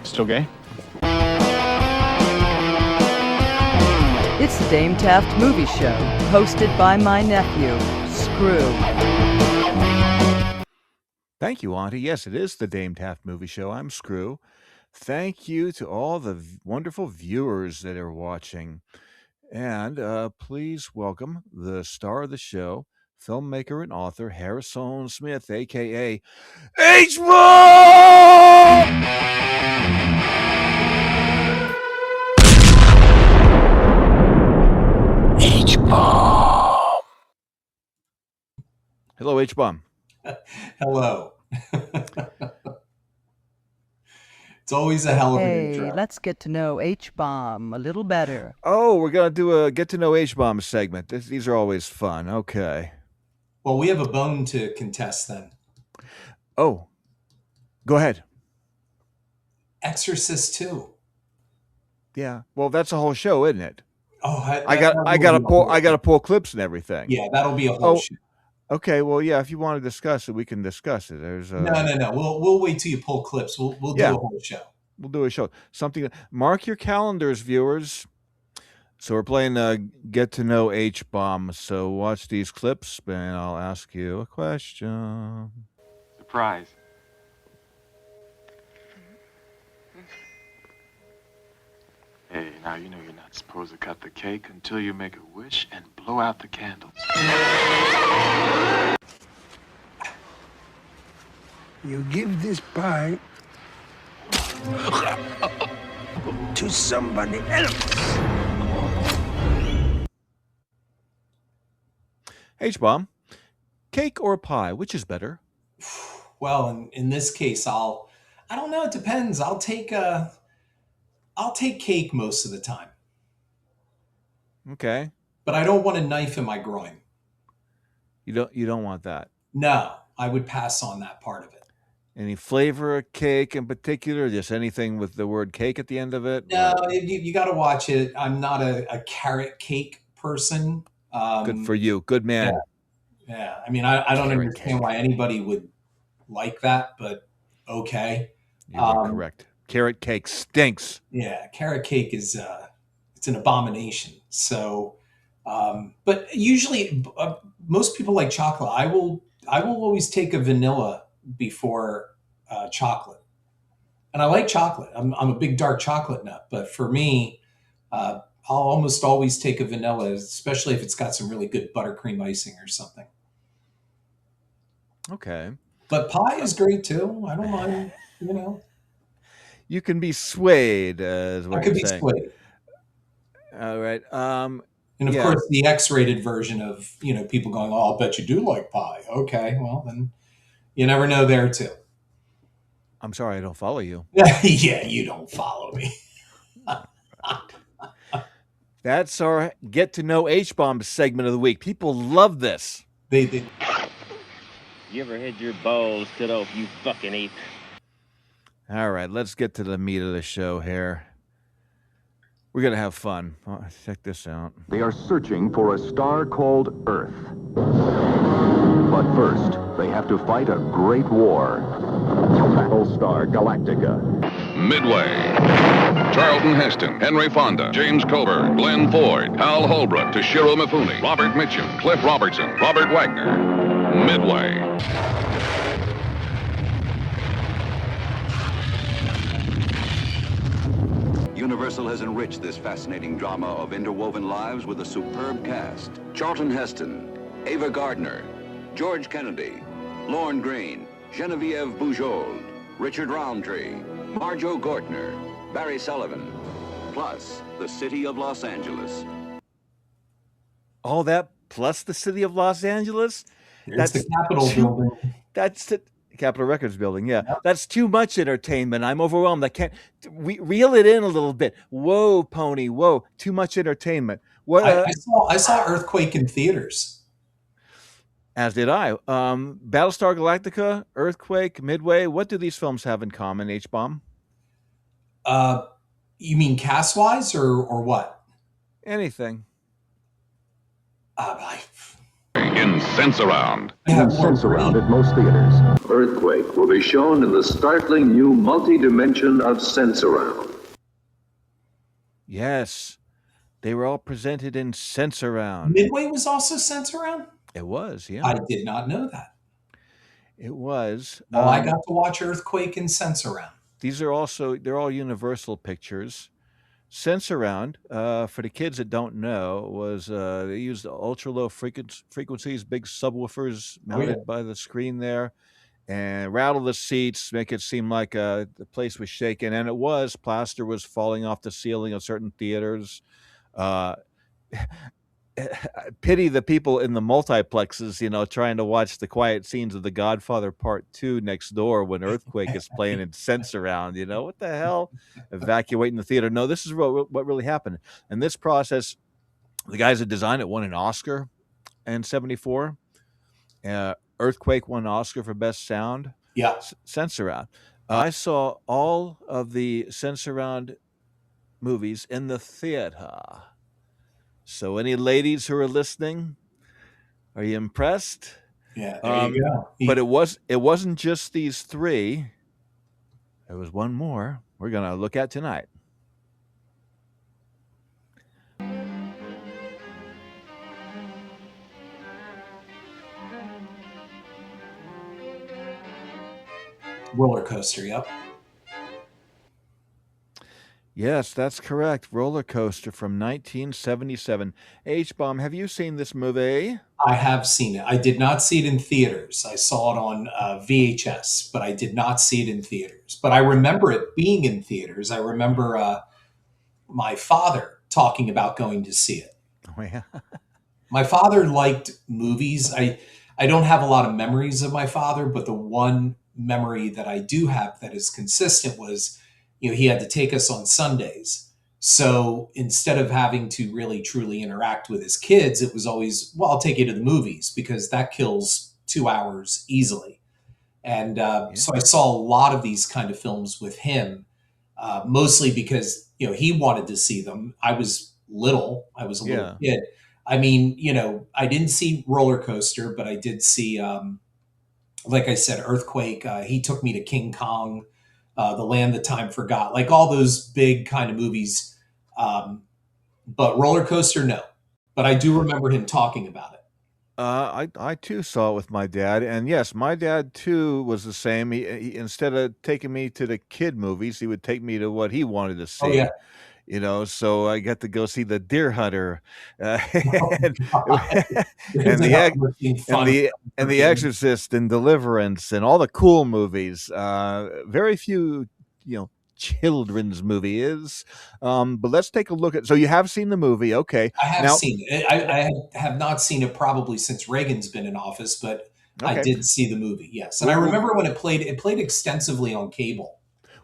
Still gay? It's the Dame Taft Movie Show, hosted by my nephew, Screww. Thank you, Auntie. Yes, it is the Dame Taft Movie Show. I'm Screww. Thank you to all the wonderful viewers that are watching. And please welcome the star of the show, filmmaker and author Harrison Smith, a.k.a. H-Bomb! H-Bomb! Hello, H-Bomb. Hello. It's always a hell of an intro. Hey, let's get to know H-Bomb a little better. Oh, we're going to do a Get to Know H-Bomb segment. These are always fun. Okay. Well, we have a bone to contest then. Oh, go ahead. Exorcist 2. Yeah. Well, that's a whole show, isn't it? Oh, I got to pull clips and everything. Yeah, that'll be a whole show. Okay. Well, yeah. If you want to discuss it, we can discuss it. There's No. We'll wait till you pull clips. We'll do a whole show. We'll do a show. Something. Mark your calendars, viewers. So we're playing Get to Know H-Bomb. So watch these clips, and I'll ask you a question. Surprise. Hey, now you know you're not supposed to cut the cake until you make a wish and blow out the candles. You give this pie to somebody else. H-Bomb, cake or pie, which is better? Well, in this case, I don't know. It depends. I'll take cake most of the time. Okay. But I don't want a knife in my groin. You don't want that. No, I would pass on that part of it. Any flavor of cake in particular? Just anything with the word cake at the end of it? No, you got to watch it. I'm not a carrot cake person. Good for you. Good man. Yeah. I mean, I don't Carrot understand cake. why anybody would like that, but okay. You are correct. Carrot cake stinks. Yeah, carrot cake is it's an abomination. So, but usually most people like chocolate. I will always take a vanilla before chocolate, and I like chocolate. I'm a big dark chocolate nut, but for me, I'll almost always take a vanilla, especially if it's got some really good buttercream icing or something. Okay. But pie is great too. I don't mind, You can be swayed, is what I could you're be saying. swayed. All right. And of course, the X-rated version of, people going, oh, I'll bet you do like pie. Okay, well, then you never know there, too. I'm sorry, I don't follow you. Yeah, you don't follow me. That's our Get to Know H-Bomb segment of the week. People love this. They You ever had your balls cut off, you fucking ape? All right, let's get to the meat of the show here. We're going to have fun. Check this out. They are searching for a star called Earth. But first, they have to fight a great war. Battlestar Galactica. Midway. Charlton Heston, Henry Fonda, James Coburn, Glenn Ford, Hal Holbrook, Toshiro Mifune, Robert Mitchum, Cliff Robertson, Robert Wagner. Midway. Universal has enriched this fascinating drama of interwoven lives with a superb cast. Charlton Heston, Ava Gardner, George Kennedy, Lorne Greene, Genevieve Bujold, Richard Roundtree, Marjo Gortner, Barry Sullivan, plus the city of Los Angeles. All that plus the city of Los Angeles? That's the Capitol building. That's the Capitol Records building, yeah. Yep. That's too much entertainment. I'm overwhelmed. I can't reel it in a little bit. Whoa, Pony, whoa, too much entertainment. What? I saw Earthquake in theaters. As did I. Battlestar Galactica, Earthquake, Midway. What do these films have in common, H-Bomb? You mean cast-wise or what? Anything. in Sensurround. And Sensurround at most theaters. Earthquake will be shown in the startling new multi-dimension of Sensurround. Yes, they were all presented in Sensurround. Midway was also Sensurround? It was, yeah. I did not know that. It was. Well, I got to watch Earthquake and Sensurround. These are also, they're all Universal Pictures. Sensurround, for the kids that don't know, was they used ultra low frequencies, big subwoofers mounted by the screen there, and rattle the seats, make it seem like the place was shaking, and it was. Plaster was falling off the ceiling of certain theaters. Pity the people in the multiplexes, trying to watch the quiet scenes of The Godfather Part 2 next door when Earthquake is playing in Sensurround. What the hell? Evacuating the theater. No, this is what really happened. And this process, the guys that designed it won an Oscar in 1974. Earthquake won an Oscar for Best Sound. Yeah. Sensurround. I saw all of the Sensurround movies in the theater. So any ladies who are listening, are you impressed? Yeah, there you go. But it wasn't just these three. There was one more we're going to look at tonight. Rollercoaster, yep. Yes, that's correct. Rollercoaster from 1977. H-Bomb, have you seen this movie? I have seen it. I did not see it in theaters. I saw it on VHS, but I did not see it in theaters. But I remember it being in theaters. I remember my father talking about going to see it. Oh, yeah. My father liked movies. I don't have a lot of memories of my father, but the one memory that I do have that is consistent was, he had to take us on Sundays. So instead of having to really truly interact with his kids, it was always, well, I'll take you to the movies because that kills 2 hours easily. And so I saw a lot of these kind of films with him, mostly because, he wanted to see them. I was little. I was a little kid. I mean, I didn't see Rollercoaster, but I did see, like I said, Earthquake. He took me to King Kong. The Land That Time Forgot, like all those big kind of movies. But Rollercoaster, no. But I do remember him talking about it. I too saw it with my dad, and yes, my dad too was the same. He instead of taking me to the kid movies, he would take me to what he wanted to see. Oh, yeah. So I got to go see The Deer Hunter, and The Exorcist and Deliverance and all the cool movies. Very few, children's movies. But let's take a look at. So you have seen the movie, okay? I have seen it. I have not seen it probably since Reagan's been in office, but I did see the movie. Yes, and I remember when it played. It played extensively on cable.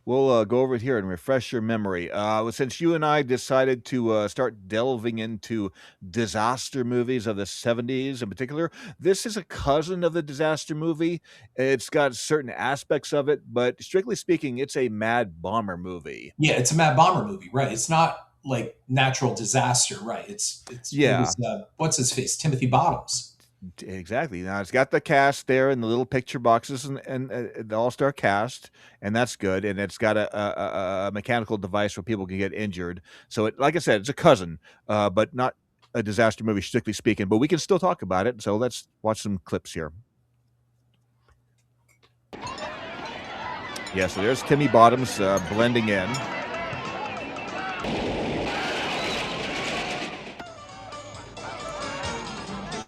We'll go over it here and refresh your memory. Since you and I decided to start delving into disaster movies of the 70s in particular, this is a cousin of the disaster movie. It's got certain aspects of it, but strictly speaking, it's a Mad Bomber movie. Yeah, it's a Mad Bomber movie, right? It's not like natural disaster, right? It was, what's his face? Timothy Bottoms. Exactly. Now it's got the cast there in the little picture boxes and the all-star cast, and that's good. And it's got a mechanical device where people can get injured. So like I said, it's a cousin, but not a disaster movie, strictly speaking. But we can still talk about it. So let's watch some clips here. Yeah, so there's Timmy Bottoms blending in.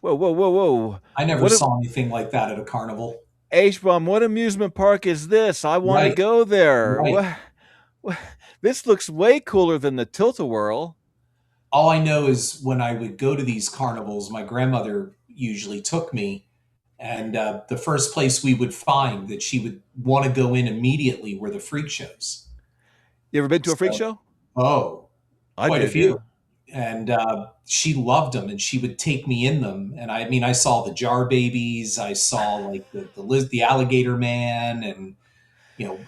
Whoa. I never saw anything like that at a carnival. H-Bomb, what amusement park is this? I want to go there. Right. What? This looks way cooler than the Tilt-A-Whirl. All I know is when I would go to these carnivals, my grandmother usually took me, and the first place we would find that she would want to go in immediately were the freak shows. You ever been to a freak show? Oh, quite a few. And she loved them, and she would take me in them. And I saw the Jar Babies. I saw like the Alligator Man, and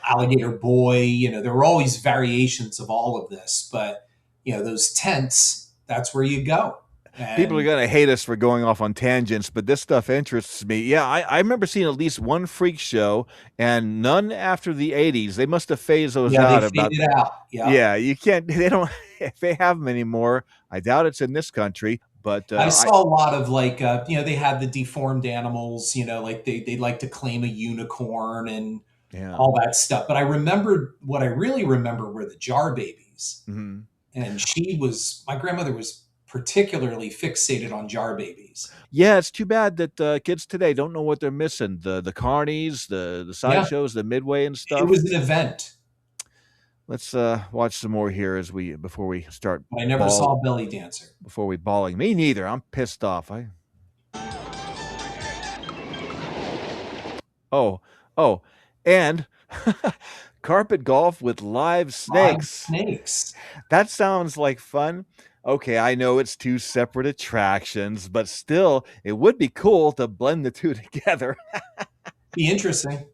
Alligator Boy. There were always variations of all of this, but those tents. That's where you go. People are And going to hate us for going off on tangents, but this stuff interests me. Yeah, I remember seeing at least one freak show and none after the 80s. They must have phased those yeah, they out about. faded out. Yeah. Yeah, you can't, they don't, if they have them anymore, I doubt it's in this country, but I saw a lot of like, they had the deformed animals, like they like to claim a unicorn and yeah. all that stuff. But what I really remember were the jar babies. Mm-hmm. And my grandmother was particularly fixated on jar babies. Yeah, it's too bad that kids today don't know what they're missing. The carnies, the sideshows, the midway and stuff. It was an event. Let's watch some more here before we start. I never saw Belly Dancer. Before we bawling. Me neither. I'm pissed off. Oh, and carpet golf with live snakes. Live snakes. That sounds like fun. Okay, I know it's two separate attractions, but still, it would be cool to blend the two together. Be interesting.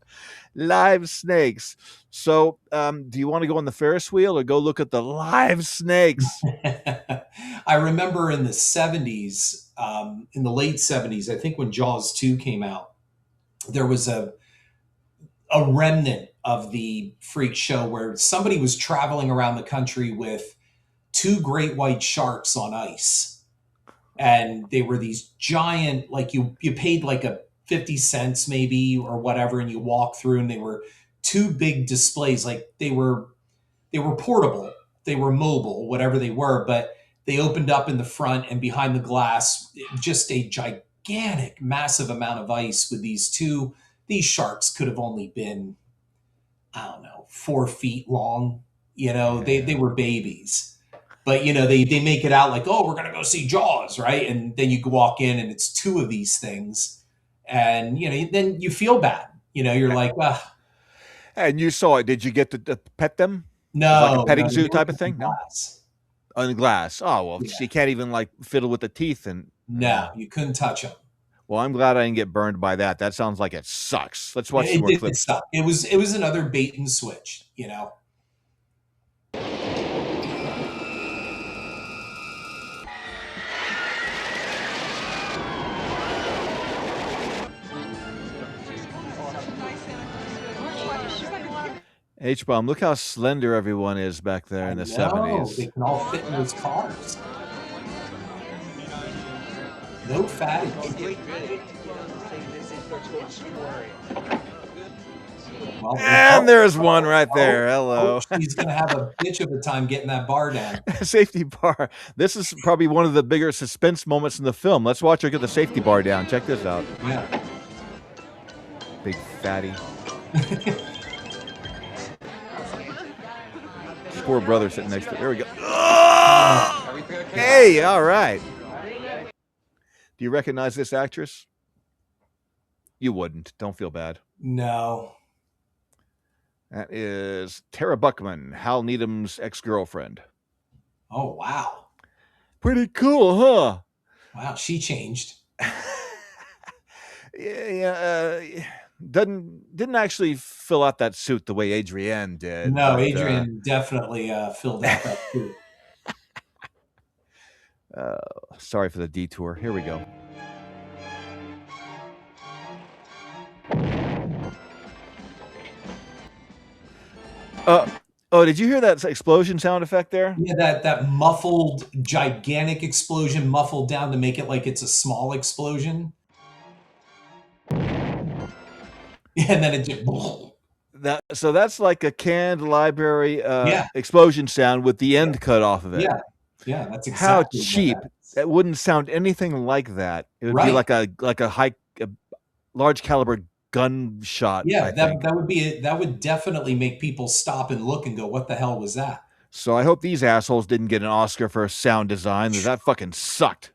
Live snakes. So, do you want to go on the Ferris wheel or go look at the live snakes? I remember in the 70s, in the late 70s, I think when Jaws 2 came out, there was a remnant of the freak show where somebody was traveling around the country with two great white sharks on ice. And they were these giant, like you paid like a 50 cents maybe or whatever, and you walk through and they were two big displays. Like they were portable, they were mobile, whatever they were, but they opened up in the front and behind the glass, just a gigantic, massive amount of ice with these sharks could have only been, I don't know, 4 feet long. They were babies. But, they make it out like, oh, we're going to go see Jaws, right? And then you walk in and it's two of these things. And, then you feel bad. You're like, ugh. And you saw it. Did you get to pet them? No. Like a petting zoo type of thing? No. On the glass. Oh, well, Yeah. you can't even like fiddle with the teeth. No, you couldn't touch them. Well, I'm glad I didn't get burned by that. That sounds like it sucks. Let's watch some more clips. It was another bait and switch, H-Bomb, look how slender everyone is back there in the 70s. They can all fit in those cars. No fatty. Well, and there's one right there. Hello. He's going to have a bitch of a time getting that bar down. Safety bar. This is probably one of the bigger suspense moments in the film. Let's watch her get the safety bar down. Check this out. Yeah. Big fatty. Poor brother sitting next to it. There we go. Oh! Hey, all right. Do you recognize this actress? You wouldn't. Don't feel bad. No. That is Tara Buckman, Hal Needham's ex-girlfriend. Oh, wow. Pretty cool, huh? Wow, she changed. Didn't actually fill out that suit the way Adrienne did. No, Adrienne definitely filled out that suit. Sorry for the detour. Here we go. Oh, did you hear that explosion sound effect there? Yeah, that muffled, gigantic explosion muffled down to make it like it's a small explosion. And then it just... So that's like a canned library explosion sound with the end cut off of it. Yeah, that's exactly how cheap. It wouldn't sound anything like that. It would be like a large caliber gunshot. Yeah, that would definitely make people stop and look and go, what the hell was that? So I hope these assholes didn't get an Oscar for sound design. That fucking sucked.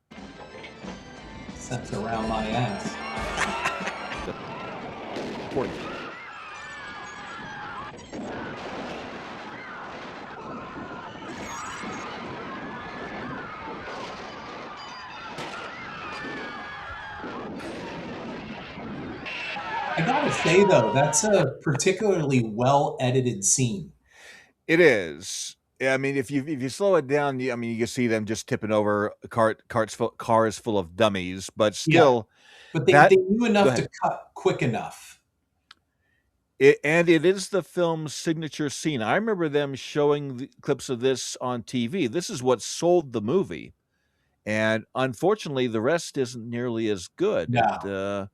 Sent around my ass. I gotta say though, that's a particularly well edited scene. It is. Yeah, I mean, if you slow it down, I mean, you can see them just tipping over cars full of dummies, but Yeah, still, but that they knew go enough ahead. to cut quick enough. And it is the film's signature scene. I remember them showing the clips of this on TV. This is what sold the movie, and unfortunately, the rest isn't nearly as good. No,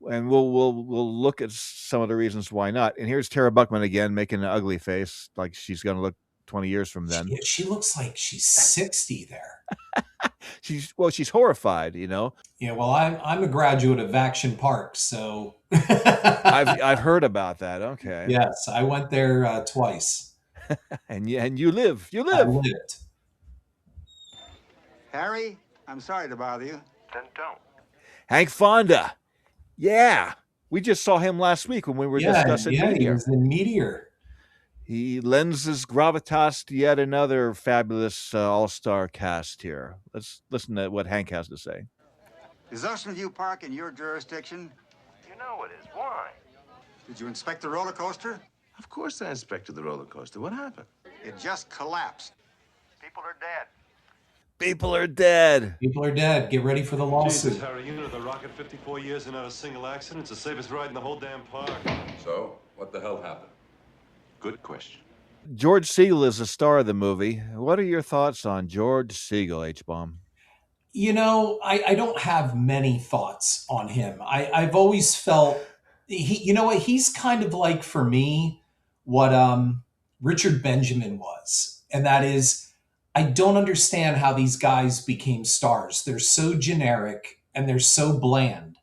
And we'll look at some of the reasons why not. And here's Tara Buckman again making an ugly face, like she's going to look 20 years from then. she looks like she's 60 there. She's horrified, you know. Yeah, well, I'm a graduate of Action Park, so I've heard about that. Okay. yes, I went there twice. And you live. I lived. Harry, I'm sorry to bother you. Then don't. Hank Fonda. Yeah. We just saw him last week when we were discussing He Meteor. was in Meteor. He lends his gravitas to yet another fabulous all-star cast here. Let's listen to what Hank has to say. Is Ocean View Park in your jurisdiction? You know it is. Why? Did you inspect the roller coaster? Of course I inspected the roller coaster. What happened? It just collapsed. People are dead. People are dead. People are dead. Get ready for the lawsuit. Jesus, Harry, you know the rocket 54 years and not a single accident. It's the safest ride in the whole damn park. So, what the hell happened? Good question. George Segal is the star of the movie. What are your thoughts on George Segal, H-Bomb? You know, I don't have many thoughts on him. I've always felt you know what, he's kind of like, for me, what Richard Benjamin was. And that is, I don't understand how these guys became stars. They're so generic and they're so bland.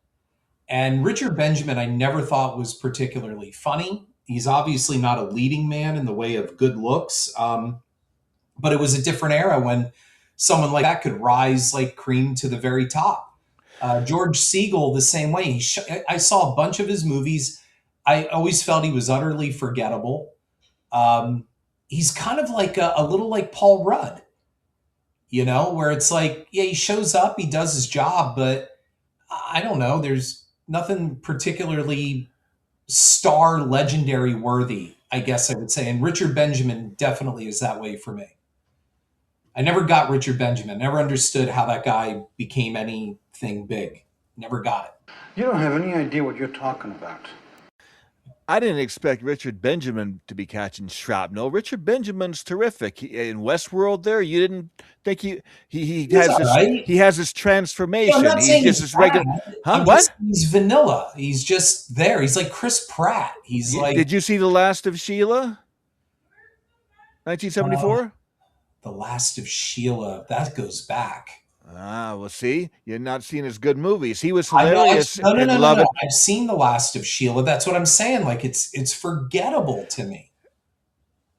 And Richard Benjamin, I never thought was particularly funny. He's obviously not a leading man in the way of good looks. But it was a different era when someone like that could rise like cream to the very top. George Segal, the same way. I saw a bunch of his movies. I always felt he was utterly forgettable. He's kind of like a little like Paul Rudd, you know, where it's like, yeah, he shows up, he does his job, but I don't know. There's nothing particularly star legendary worthy, I guess I would say. And Richard Benjamin definitely is that way for me. I never got Richard Benjamin. Never understood how that guy became anything big. Never got it. You don't have any idea what you're talking about. I didn't expect Richard Benjamin to be catching shrapnel. Richard Benjamin's terrific. In Westworld there, you didn't think he has this, right. He has this transformation. I'm not saying he's just this regular. Huh? What? He's vanilla. He's just there. He's like Chris Pratt. He's like. Did you see The Last of Sheila? 1974? The Last of Sheila. That goes back. Well, see, you're not seeing his good movies. He was hilarious. No. I've seen The Last of Sheila. That's what I'm saying. Like, it's forgettable to me.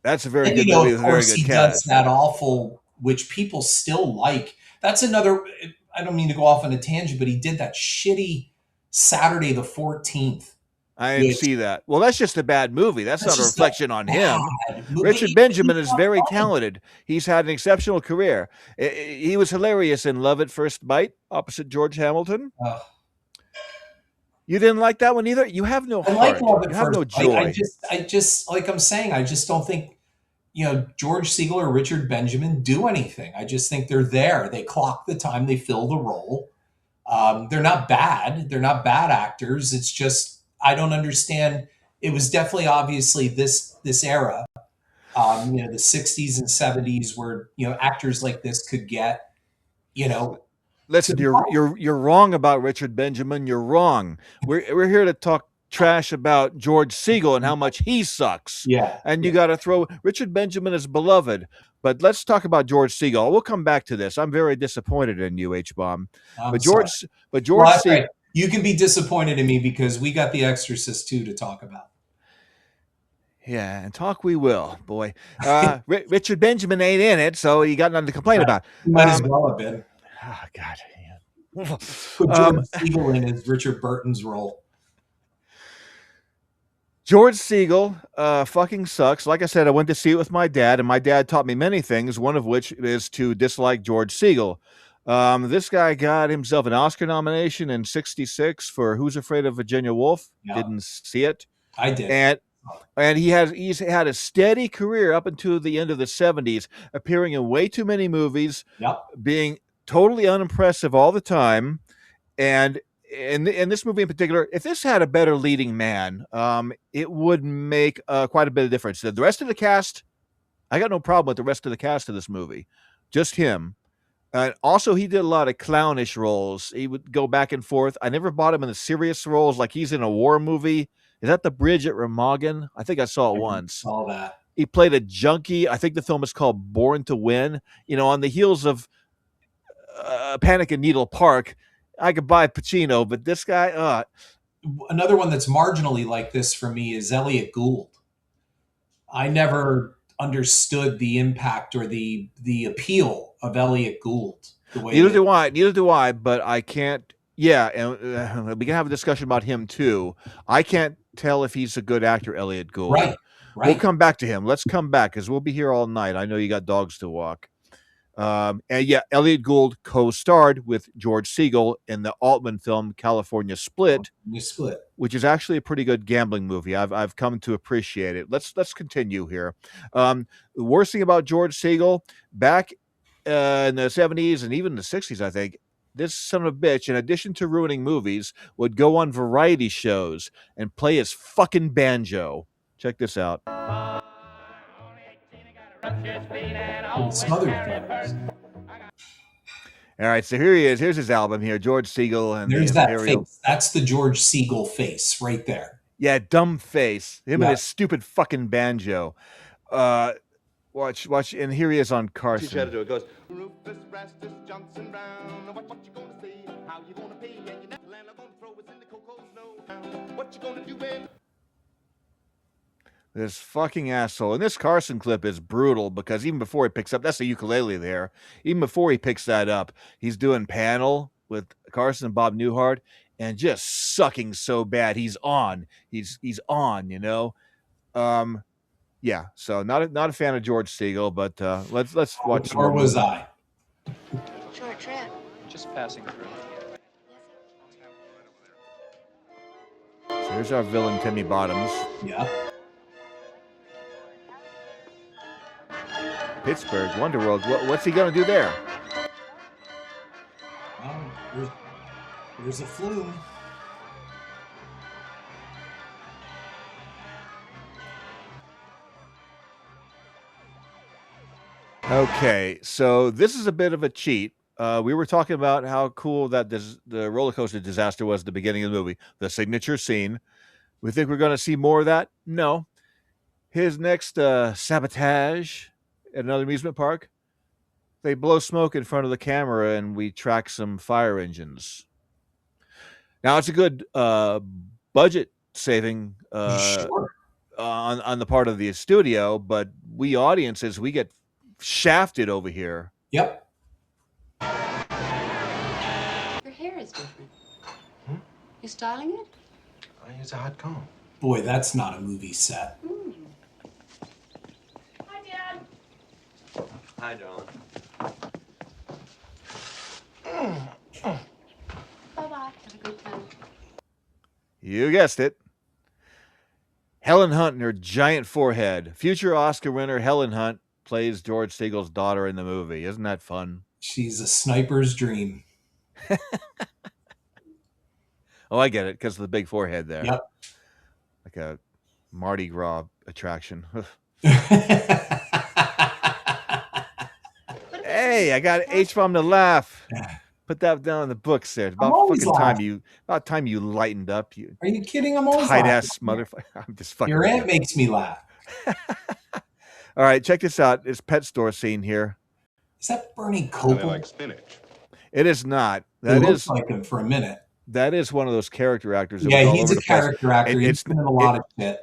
That's a very good movie. Of course, he does that awful, which people still like. That's another. I don't mean to go off on a tangent, but he did that shitty Saturday the 14th. I didn't see that. Well, that's just a bad movie. That's not a reflection on him. Richard Benjamin is very talented. He's had an exceptional career. He was hilarious in Love at First Bite, opposite George Hamilton. You didn't like that one either? You have no heart. You have no joy. I just, like I'm saying, I just don't think, George Segal or Richard Benjamin do anything. I just think they're there. They clock the time. They fill the role. They're not bad. They're not bad actors. It's just, I don't understand. It was definitely obviously this era, the 60s and 70s where, actors like this could get, Listen, you're wrong about Richard Benjamin. You're wrong. We're here to talk trash about George Segal and how much he sucks. Yeah. And you got to throw Richard Benjamin is beloved. But let's talk about George Segal. We'll come back to this. I'm very disappointed in you, H-Bomb. But George Segal. Right. You can be disappointed in me because we got The Exorcist 2 to talk about. Yeah, and talk we will, boy. Richard Benjamin ain't in it, so you got nothing to complain about. He might as well have been. Oh, God. Put George Segal in as Richard Burton's role. George Segal fucking sucks. Like I said, I went to see it with my dad, and my dad taught me many things, one of which is to dislike George Segal. This guy got himself an Oscar nomination in '66 for Who's Afraid of Virginia Woolf. Yeah. Didn't see it. I did. And And he's had a steady career up until the end of the 70s, appearing in way too many movies, being totally unimpressive all the time. And in this movie in particular, if this had a better leading man, it would make quite a bit of difference. The rest of the cast, I got no problem with the rest of the cast of this movie, just him. And also, he did a lot of clownish roles. He would go back and forth. I never bought him in the serious roles, like he's in a war movie. Is that The Bridge at Remagen? I think I saw it once. Saw that. He played a junkie. I think the film is called Born to Win. You know, on the heels of Panic in Needle Park, I could buy Pacino, but this guy, another one that's marginally like this for me is Elliot Gould. I never understood the impact or the appeal of Elliot Gould. Neither do I, but I can't. Yeah, and we can have a discussion about him too. I can't tell if he's a good actor, Elliot Gould. Right. We'll come back to him. Let's come back because we'll be here all night. I know you got dogs to walk. And yeah, Elliot Gould co-starred with George Segal in the Altman film California Split, which is actually a pretty good gambling movie. I've come to appreciate it. Let's continue here. The worst thing about George Segal, back in the 70s and even the 60s, I think, this son of a bitch, in addition to ruining movies, would go on variety shows and play his fucking banjo. Check this out. All right, so here he is. Here's his album here, George Segal and there's the that Imperial. face. That's the George Segal face right there. Yeah, dumb face. Him and his stupid fucking banjo. Watch, and here he is on Carson. Teach you how to do it. It goes. Rufus Rastus Johnson Brown. What you gonna say? How you gonna pay? And your net land are gonna throw us in the cocoa snow. What you gonna do, babe? This fucking asshole. And this Carson clip is brutal because even before he picks up, that's a ukulele there. Even before he picks that up, he's doing panel with Carson and Bob Newhart and just sucking so bad. He's on. He's on, you know. Yeah, so not a fan of George Segal, but let's watch some Or more was movies. I? Short trip. Just passing through. So here's our villain, Timmy Bottoms. Yeah. Pittsburgh, Wonderworld. What's he going to do there? There's a flume. Okay, so this is a bit of a cheat. We were talking about how cool that the roller coaster disaster was at the beginning of the movie, the signature scene. We think we're going to see more of that? No. His next sabotage at another amusement park, they blow smoke in front of the camera and we track some fire engines. Now, it's a good budget saving on the part of the studio, but we audiences, we get shafted over here. Yep. Your hair is different. You styling it? I use a hot comb. Boy, that's not a movie set. Hi, Dad. Hi, darling. Bye-bye. Have a good time. You guessed it. Helen Hunt and her giant forehead. Future Oscar winner Helen Hunt plays George Segal's daughter in the movie. Isn't that fun? She's a sniper's dream. Oh, I get it, because of the big forehead there. Yep. Like a Mardi Gras attraction. Hey, I got H-bomb to laugh. Put that down in the books there. It's about time you lightened up. You Are you kidding? I'm always tight laughing. ass motherfucker. I'm just fucking. Your aunt makes me laugh. All right, check this out. It's pet store scene here. Is that Bernie Copel? like spinach. It is not. It That looks is like him for a minute. that is one of those character actors. That Yeah, was all he's over a the place. character actor. And He's been in a lot of shit.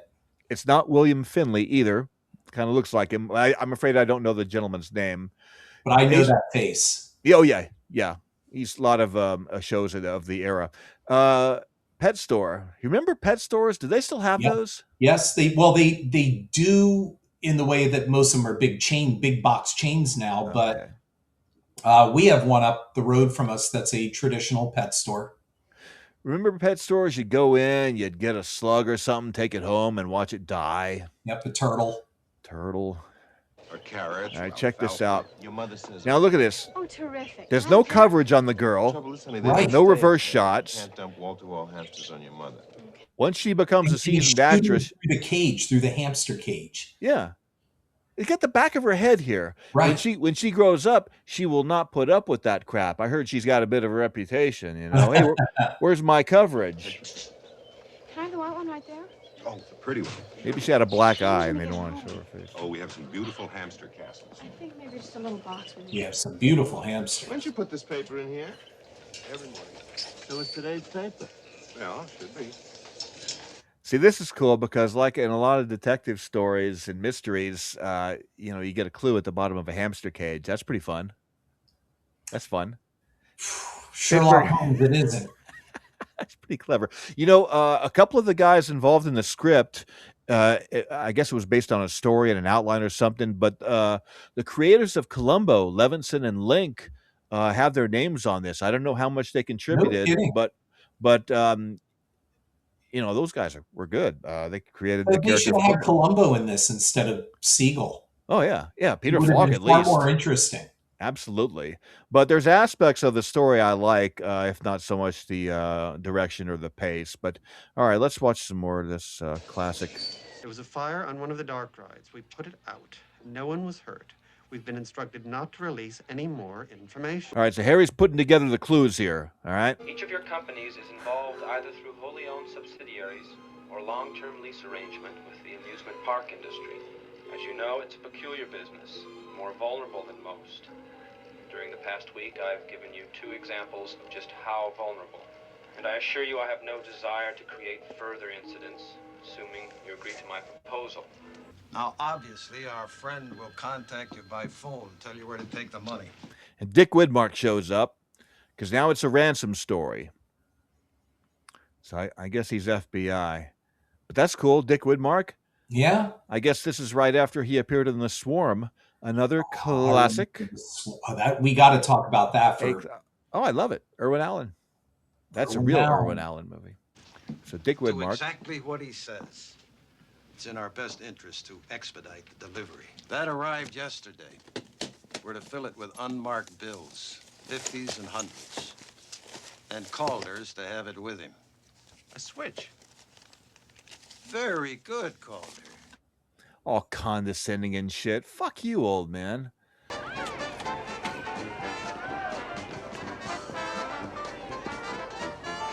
It's not William Finley either. Kind of looks like him. I'm afraid I don't know the gentleman's name. But I know that face. Oh yeah. He's a lot of shows of the era. Pet store. You remember pet stores? Do they still have those? Yes, they do in the way that most of them are big box chains now. Okay. But we have one up the road from us that's a traditional pet store. Remember pet stores? You'd go in, you'd get a slug or something, take it home, and watch it die. Yep, a turtle. Turtle. Or carrots. All right, or check this alfalfa. out. Your mother says. Now look at this. Oh, terrific. There's no coverage on the girl. Trouble is, honey, Right. No reverse shots. You can't dump wall-to-wall hamsters on your mother. Once she becomes a And you seasoned shoot her actress, through the cage, through the hamster cage. yeah. You got the back of her head here. Right. When she grows up, she will not put up with that crap. I heard she's got a bit of a reputation, you know. Hey, where's my coverage? Can I have the white one right there? Oh, the pretty one. Maybe she had a black eye and they don't want to show her face. Oh, we have some beautiful hamster castles. I think maybe just a little box with You have some beautiful hamsters. Why don't you put this paper in here? Every morning. So it's today's paper. Yeah, should be. See, this is cool because, like in a lot of detective stories and mysteries, you know, you get a clue at the bottom of a hamster cage. That's pretty fun. That's fun. Sherlock Holmes, it isn't. That's pretty clever. You know, a couple of the guys involved in the script, I guess it was based on a story and an outline or something, but the creators of Columbo, Levinson and Link, have their names on this. I don't know how much they contributed, kidding. but you know, those guys were good. They created the They character. should have had Columbo in this instead of Segal. Oh yeah, Peter It would have Falk been at far least. more interesting. Absolutely. But there's aspects of the story I like, if not so much the direction or the pace. But all right, let's watch some more of this classic. There was a fire on one of the dark rides. We put it out. No one was hurt. We've been instructed not to release any more information. All right, so Harry's putting together the clues here. All right. Each of your companies is involved either through wholly owned subsidiaries or long-term lease arrangement with the amusement park industry. As you know, it's a peculiar business, more vulnerable than most. During the past week, I've given you 2 examples of just how vulnerable. And I assure you I have no desire to create further incidents, assuming you agree to my proposal. Now, obviously, our friend will contact you by phone, tell you where to take the money. And Dick Widmark shows up because now it's a ransom story. So I guess he's FBI. But that's cool, Dick Widmark. Yeah. I guess this is right after he appeared in The Swarm, another classic. That we got to talk about that for. Oh, I love it. Irwin Allen. That's a real Irwin Allen movie. So Dick Do Widmark. exactly what he says. It's in our best interest to expedite the delivery. That arrived yesterday. We're to fill it with unmarked bills, 50s and 100s. And Calder's to have it with him. A switch. Very good, Calder. All condescending and shit. Fuck you, old man.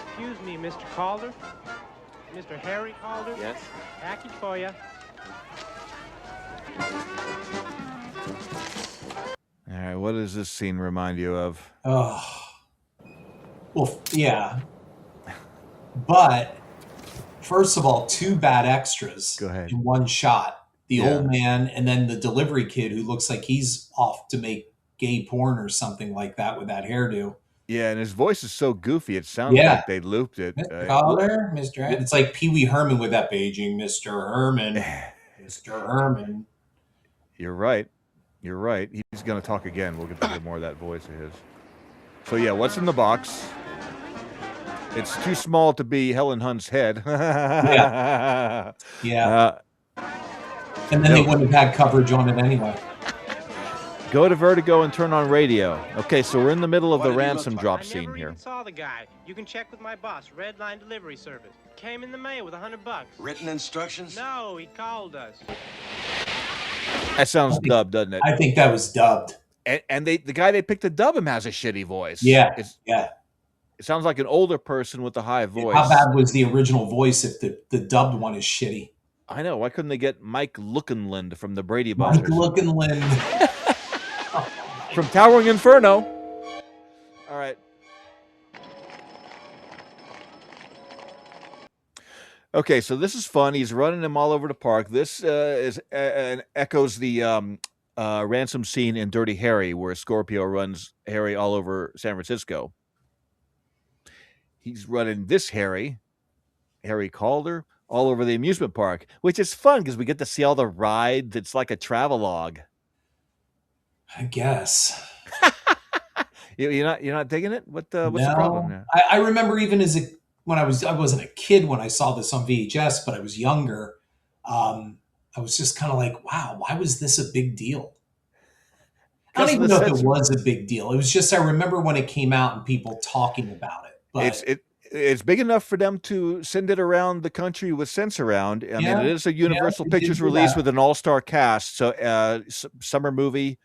Excuse me, Mr. Calder. Mr. Harry Calder? Yes? Package for you. All right, what does this scene remind you of? Oh. Well, yeah. But first of all, 2 bad extras in one shot. The old man and then the delivery kid who looks like he's off to make gay porn or something like that with that hairdo. Yeah, and his voice is so goofy, it sounds Yeah. like they looped it. Mr. Calder, Mr. It's like Pee Wee Herman with that Beijing Mr. Herman. Mr. Herman. You're right. You're right. He's going to talk again. We'll get to hear more of that voice of his. So, yeah, what's in the box? It's too small to be Helen Hunt's head. Yeah. Yeah. And then they wouldn't have had coverage on it anyway. Go to Vertigo and turn on radio. Okay, so we're in the middle of the ransom drop scene I never here. even saw the guy. You can check with my boss, Red Line Delivery Service. Came in the mail with $100. Written instructions? No, he called us. That sounds dubbed, doesn't it? I think that was dubbed. And the guy they picked to dub him has a shitty voice. Yeah. It sounds like an older person with a high voice. How bad was the original voice if the dubbed one is shitty? I know. Why couldn't they get Mike Lookinland from the Brady Bunch? Mike Lookinland. From Towering Inferno. All right. Okay, so this is fun. He's running him all over the park. This echoes the ransom scene in Dirty Harry, where Scorpio runs Harry all over San Francisco. He's running this Harry Calder, all over the amusement park, which is fun because we get to see all the rides. It's like a travelogue. I guess. You're not digging it? What's the problem there? I remember even as a when I wasn't a kid when I saw this on VHS, but I was younger. I was just kind of like, wow, why was this a big deal? I don't even know if it was a big deal. It was just, I remember when it came out and people talking about it. But it's big enough for them to send it around the country with Sensurround. I mean, it is a Universal Pictures release with an all-star cast. So summer movie.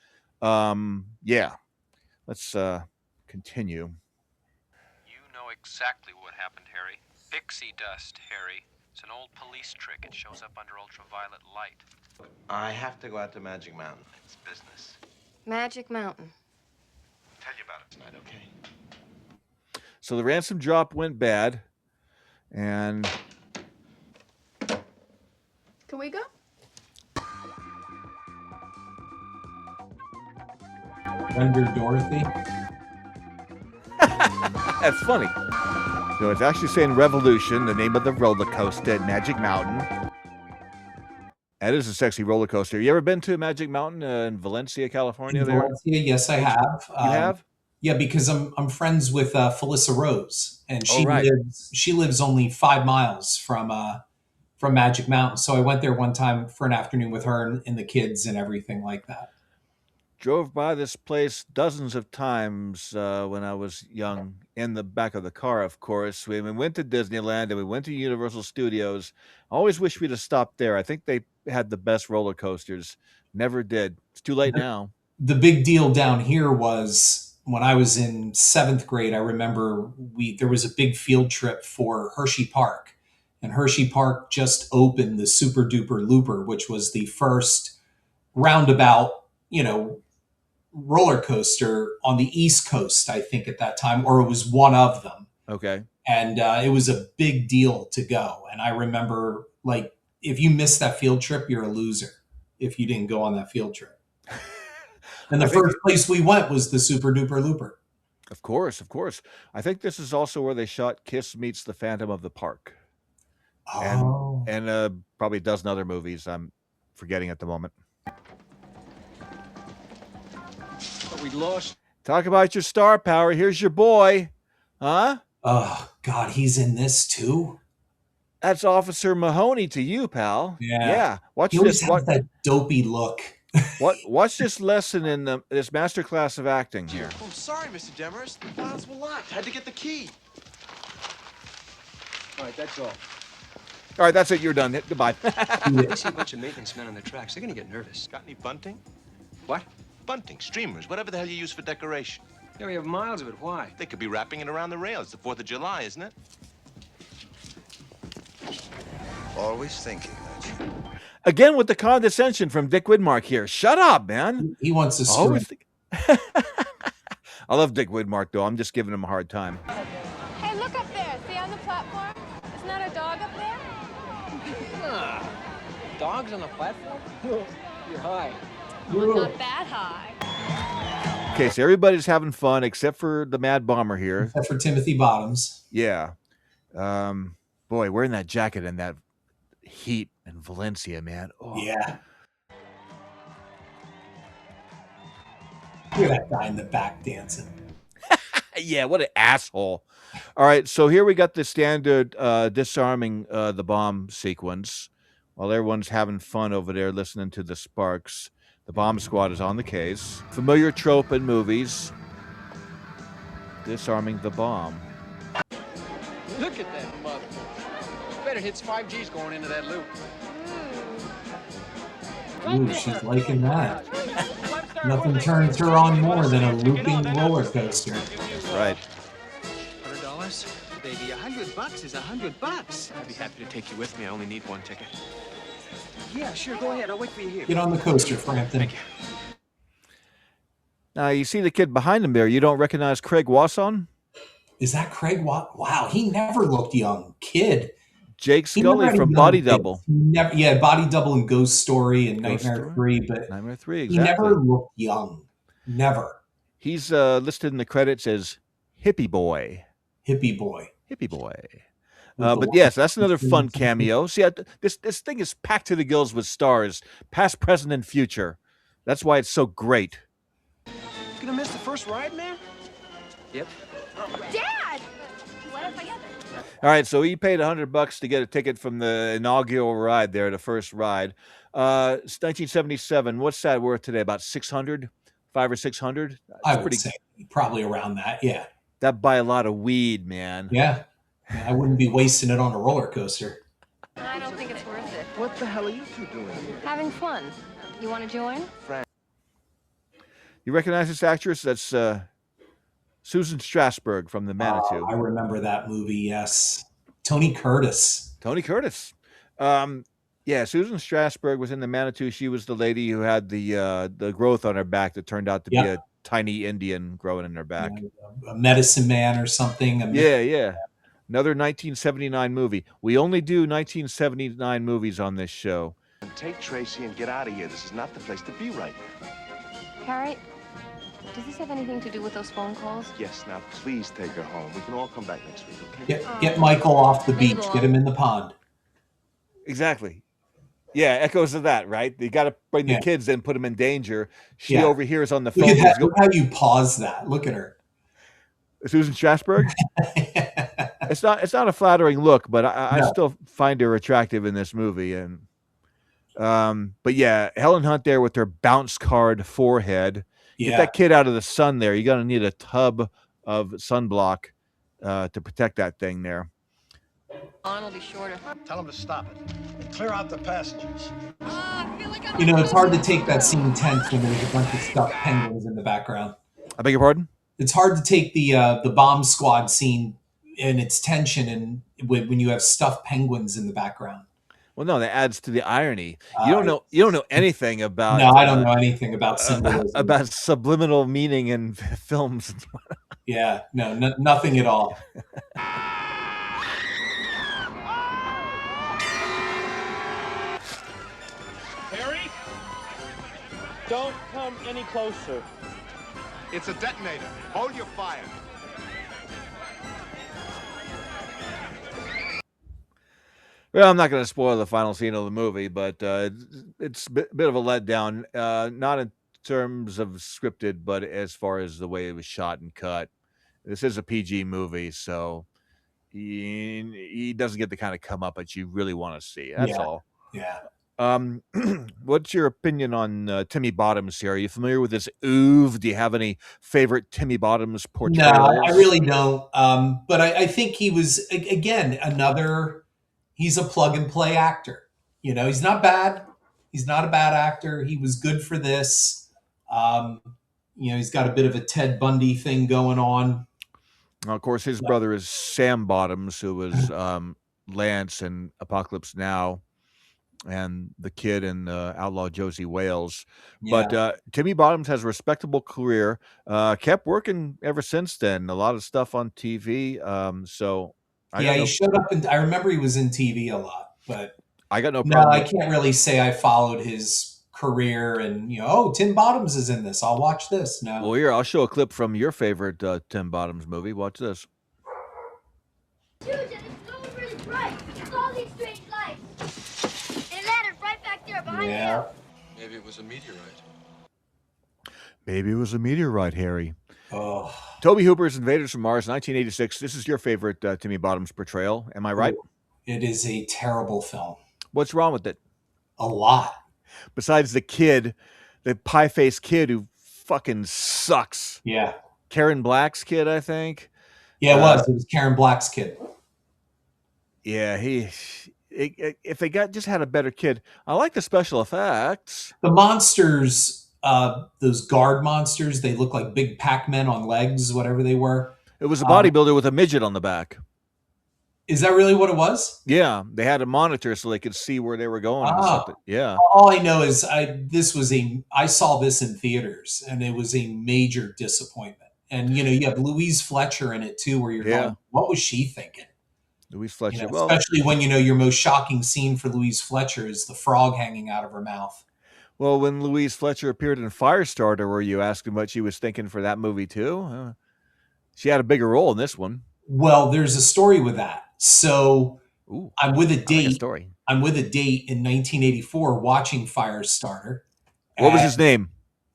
Yeah. Let's continue. You know exactly what happened, Harry. Pixie dust, Harry. It's an old police trick. It shows up under ultraviolet light. I have to go out to Magic Mountain. It's business. Magic Mountain. Tell you about it tonight, okay? So the ransom drop went bad, and Can we go? Render Dorothy. That's funny. So it's actually saying Revolution, the name of the roller coaster at Magic Mountain. That is a sexy roller coaster. You ever been to Magic Mountain in Valencia, California? Valencia, yes, I have. You have? Yeah, because I'm friends with Felissa Rose, and she right. lives only 5 miles from Magic Mountain. So I went there one time for an afternoon with her and the kids and everything like that. Drove by this place dozens of times when I was young, in the back of the car, of course. We went to Disneyland and we went to Universal Studios. I always wish we'd have stopped there. I think they had the best roller coasters. Never did. It's too late now. The big deal down here was when I was in 7th grade. I remember there was a big field trip for Hershey Park, and Hershey Park just opened the Super Duper Looper, which was the first roundabout, roller coaster on the East Coast, I think, at that time, or it was one of them. Okay. And it was a big deal to go. And I remember, like, if you missed that field trip, you're a loser if you didn't go on that field trip. And the first place we went was the Super Duper Looper. Of course, of course. I think this is also where they shot Kiss Meets the Phantom of the Park. Oh. And probably a dozen other movies I'm forgetting at the moment. But we lost. Talk about your star power. Here's your boy. Huh? Oh, God, he's in this too? That's Officer Mahoney to you, pal. Yeah. Watch he always this. has that dopey look. Watch this lesson in this master class of acting here. Oh, I'm sorry, Mr. Demers. The files were locked. Had to get the key. All right, that's all. All right, that's it. You're done. Goodbye. They see a bunch of maintenance men on the tracks. They're gonna get nervous. Got any bunting? What? Bunting, streamers, whatever the hell you use for decoration. Yeah, we have miles of it. Why? They could be wrapping it around the rails. It's the 4th of July, isn't it? Always thinking, aren't you? Again with the condescension from Dick Widmark here. Shut up, man. He wants to script. I love Dick Widmark, though. I'm just giving him a hard time. Hey, look up there. See on the platform? Isn't that a dog up there? Dogs on the platform? You're high. Well, not that high. Okay, so everybody's having fun except for the Mad Bomber here. Except for Timothy Bottoms. Yeah. Boy, wearing that jacket in that heat in Valencia, man. Oh. Yeah. Look at that guy in the back dancing. Yeah, what an asshole. All right, so here we got the standard disarming the bomb sequence while everyone's having fun over there listening to the sparks. The bomb squad is on the case. Familiar trope in movies. Disarming the bomb. Look at that mother. Bet it hits 5 Gs going into that loop. Ooh, she's liking that. Nothing turns her on more than a looping roller coaster. Right. $100? Baby, $100 is $100. I'd be happy to take you with me. I only need one ticket. Yeah, sure. Go ahead. I'll wait for you here. Get on the coaster, Frampton. Thank you. Now, you see the kid behind him there. You don't recognize Craig Wasson? Is that Craig Watt? Wow, he never looked young. Kid. Jake Scully from Body Double. Body Double and Ghost Story and Nightmare 3. But Nightmare 3, exactly. He never looked young. Never. He's listed in the credits as Hippie Boy. Hippie Boy. Hippie Boy. But yes, that's another fun cameo. See, this thing is packed to the gills with stars, past, present, and future. That's why it's so great. Gonna miss the first ride, man? Yep. Dad! What if I get it? All right, so he paid $100 to get a ticket from the inaugural ride there, the first ride. It's 1977. What's that worth today? About 600, 500 or 600. I would say probably around that. Yeah. That buy a lot of weed, man. Yeah. I wouldn't be wasting it on a roller coaster. I don't think it's worth it. What the hell are you two doing here? Having fun. You want to join? You recognize this actress? That's Susan Strasberg from The Manitou. I remember that movie. Yes. Tony Curtis. Tony Curtis. Yeah, Susan Strasberg was in The Manitou. She was the lady who had the growth on her back that turned out to be a tiny Indian growing in her back. A medicine man or something. Yeah. Another 1979 movie. We only do 1979 movies on this show. Take Tracy and get out of here. This is not the place to be right now. Harry, does this have anything to do with those phone calls? Yes, now please take her home. We can all come back next week, okay? Get Michael off the beach. Get him in the pond. Exactly. Yeah, echoes of that, right? You got to bring the kids in, put them in danger. She overhears on the phone. Look how you pause that. Look at her. Susan Strasberg? It's not a flattering look, but I still find her attractive in this movie. And but yeah, Helen Hunt there with her bounce card forehead. Get that kid out of the sun there. You're gonna need a tub of sunblock to protect that thing there. On will be shorter. Tell him to stop it. Clear out the passengers. It's hard to take that scene tense when there's a bunch of stuffed penguins in the background. I beg your pardon? It's hard to take the bomb squad scene and its tension and when you have stuffed penguins in the background. Well, no, that adds to the irony. You don't know anything about. No, I don't know anything about symbolism. About subliminal meaning in films. Yeah, nothing at all. Harry, don't come any closer. It's a detonator. Hold your fire. Well, I'm not going to spoil the final scene of the movie, but it's a bit of a letdown. Not in terms of scripted, but as far as the way it was shot and cut. This is a PG movie, so he doesn't get the kind of come up that you really want to see. That's all. Yeah. What's your opinion on Timmy Bottoms here? Are you familiar with this oeuvre? Do you have any favorite Timmy Bottoms portrayals? No, I really don't. But I think he was, again, he's a plug and play actor. He's not bad. He's not a bad actor. He was good for this. He's got a bit of a Ted Bundy thing going on. Well, of course, his brother is Sam Bottoms, who was Lance in Apocalypse Now, and the kid in Outlaw Josie Wales. Yeah. But Timmy Bottoms has a respectable career. Kept working ever since then. A lot of stuff on TV. He showed up, I remember he was in TV a lot, but I got no problem. No, I can't really say I followed his career and, Tim Bottoms is in this. I'll watch this. No. Well, here, I'll show a clip from your favorite Tim Bottoms movie. Watch this. Susan, it's going really bright. It's all these strange lights. It landed right back there behind the hill. Maybe it was a meteorite. Maybe it was a meteorite, Harry. Oh. Tobe Hooper's Invaders from Mars, 1986. This is your favorite Timmy Bottoms portrayal. Am I right? It is a terrible film. What's wrong with it? A lot. Besides the kid, the pie-faced kid who fucking sucks. Yeah. Karen Black's kid, I think. Yeah, it was. It was Karen Black's kid. Yeah, if they just had a better kid. I like the special effects. The monsters, those guard monsters, they look like big Pac-Men on legs, whatever they were. It was a bodybuilder with a midget on the back. Is that really what it was? Yeah, they had a monitor so they could see where they were going. Yeah. All I know is I saw this in theaters, and it was a major disappointment. And you have Louise Fletcher in it too, where you're going, what was she thinking? Louise Fletcher, especially when your most shocking scene for Louise Fletcher is the frog hanging out of her mouth. Well, when Louise Fletcher appeared in Firestarter, were you asking what she was thinking for that movie too? She had a bigger role in this one. Well, there's a story with that. So I'm with a date. I'm with a date in 1984 watching Firestarter. What was his name?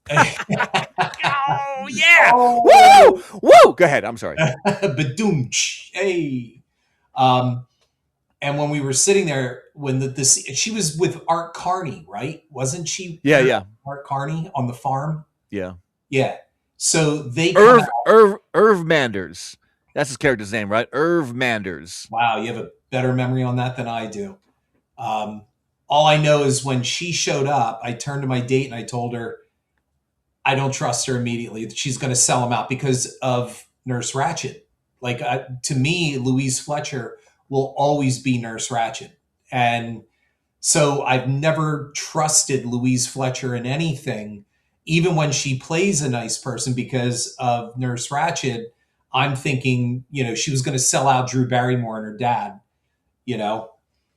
Oh yeah! Oh. Woo! Woo! Go ahead. I'm sorry. Badoomch. Hey. And when we were sitting there, when she was with Art Carney, right? Wasn't she? Yeah. Art Carney on the farm. Yeah. Yeah. So they come out. Irv Manders. That's his character's name, right? Irv Manders. Wow, you have a better memory on that than I do. All I know is when she showed up, I turned to my date and I told her I don't trust her immediately. She's going to sell him out because of Nurse Ratched. Like to me, Louise Fletcher will always be Nurse Ratched. And so I've never trusted Louise Fletcher in anything, even when she plays a nice person, because of Nurse Ratched. I'm thinking, she was going to sell out Drew Barrymore and her dad,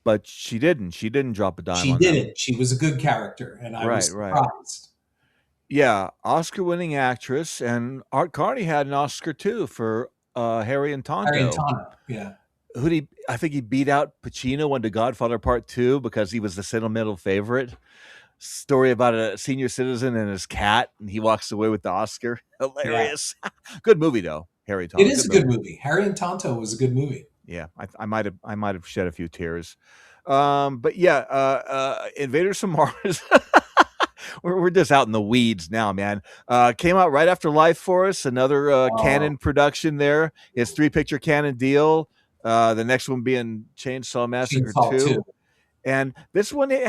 But she didn't. She didn't drop a dime She on didn't. them. She was a good character, and I was surprised. Yeah, Oscar-winning actress, and Art Carney had an Oscar too for Harry and Tonto. Harry and Tonto, yeah. I think he beat out Pacino in The Godfather Part 2 because he was the sentimental favorite. Story about a senior citizen and his cat, and he walks away with the Oscar. Hilarious. Yeah. Good movie though, Harry and Tonto. It is a good movie. Harry and Tonto was a good movie. Yeah, I might have shed a few tears. But yeah, Invaders from Mars. We're just out in the weeds now, man. Came out right after Life Force, another Canon production there. His 3-picture Canon deal. The next one being Chainsaw Massacre 2. And this one it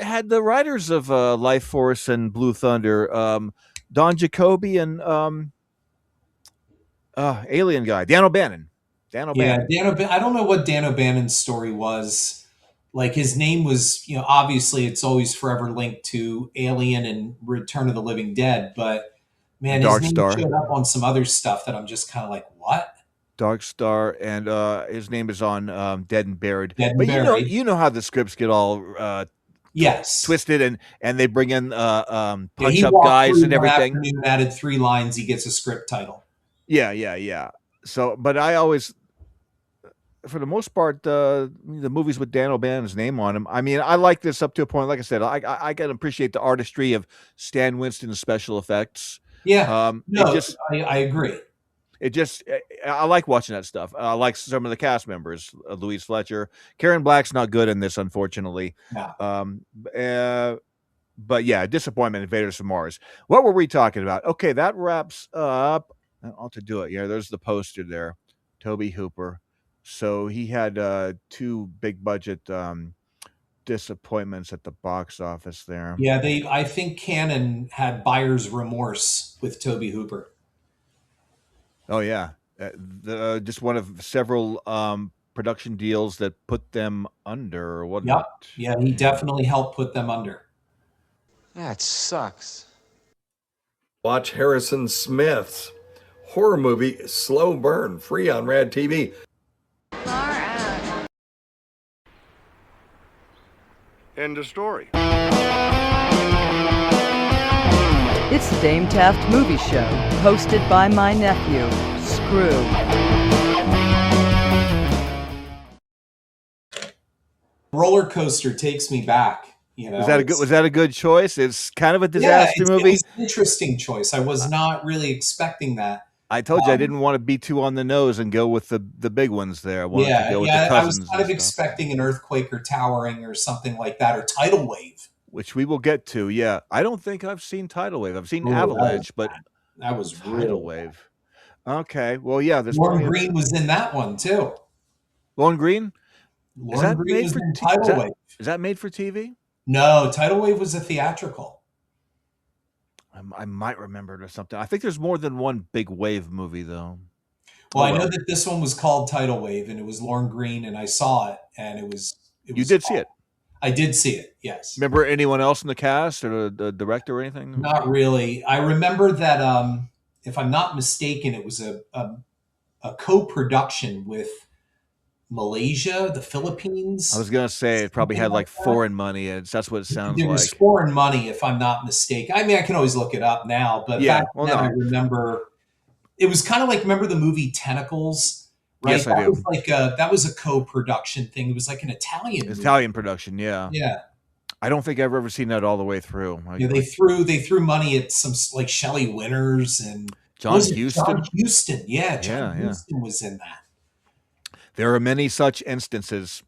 had the writers of Life Force and Blue Thunder, Don Jacoby and Alien guy, Dan O'Bannon. Dan O'Bannon. I don't know what Dan O'Bannon's story was. Like his name was, obviously it's always forever linked to Alien and Return of the Living Dead, but man, his name showed up on some other stuff that I'm just kind of like, what? Dark Star, and his name is on Dead and Buried. Buried. You know how the scripts get all twisted, and they bring in punch up guys and everything. Afternoon, added 3 lines, he gets a script title. Yeah. So, but I always, for the most part, the movies with Dan O'Bannon's name on them. I mean, I like this up to a point. Like I said, I can appreciate the artistry of Stan Winston's special effects. Yeah, I agree. I like watching that stuff. I like some of the cast members, Louise Fletcher. Karen Black's not good in this, unfortunately. No. But yeah, disappointment. Invaders from Mars. What were we talking about? Okay, that wraps up. I'll to do it. Yeah, there's the poster there. Tobe Hooper. So he had 2 big budget disappointments at the box office there. Yeah, I think Canon had buyer's remorse with Tobe Hooper. Oh yeah, just one of several production deals that put them under. Wasn't it? Yeah, he definitely helped put them under. That sucks. Watch Harrison Smith's horror movie Slow Burn, free on Rad TV. Far out. End of story. It's the Dame Taft Movie Show, hosted by my nephew, Screww. Rollercoaster takes me back. Was that a good choice? It's kind of a disaster movie. It was an interesting choice. I was not really expecting that. I told you I didn't want to be too on the nose and go with the big ones there. I wanted to go with the cousins. I was kind of expecting an earthquake or towering or something like that, or tidal wave. Which we will get to, yeah. I don't think I've seen Tidal Wave. I've seen Avalanche, but that was Tidal Wave. Okay, well, yeah. Lorne Green was in that one too. Lorne Green? Lorne Green was in Tidal Wave. Is that made for TV? No, Tidal Wave was a theatrical. I might remember it or something. I think there's more than one big wave movie, though. Well, I know that this one was called Tidal Wave, and it was Lorne Green, and I saw it, and it was. You did see it? I did see it, yes. Remember anyone else in the cast or the director or anything? Not really. I remember that, if I'm not mistaken, it was a co-production with Malaysia, the Philippines. I was going to say it probably had like foreign money. That's what it sounds like. There was foreign money, if I'm not mistaken. I mean, I can always look it up now, but back then I remember it was kind of like, remember the movie Tentacles? Right? Yes, I do. That was a co-production thing. It was like an Italian production, yeah. Yeah. I don't think I've ever seen that all the way through. Yeah, they threw money at some like Shelley Winters and John Huston. John Huston, yeah. John Huston was in that. There are many such instances.